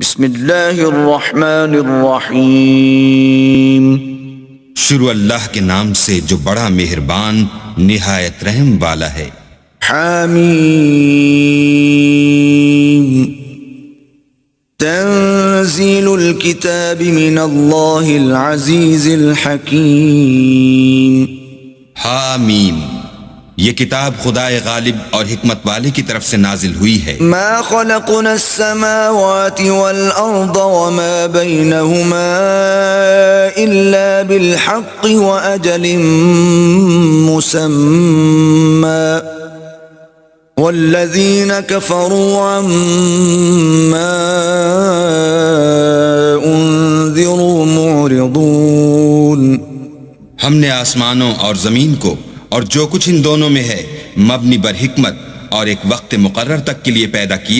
بسم اللہ الرحمن الرحیم۔ شروع اللہ کے نام سے جو بڑا مہربان نہایت رحم والا ہے۔ حامیم تنزیل الکتاب من اللہ العزیز الحکیم۔ حامیم، یہ کتاب خدائے غالب اور حکمت والے کی طرف سے نازل ہوئی ہے۔ ما خلقنا السماوات والارض وما بینہما الا بالحق واجل مسمى والذین کفروا عما انذروا معرضون۔ ہم نے آسمانوں اور زمین کو اور جو کچھ ان دونوں میں ہے مبنی بر حکمت اور ایک وقت مقرر تک کے لیے پیدا کیا۔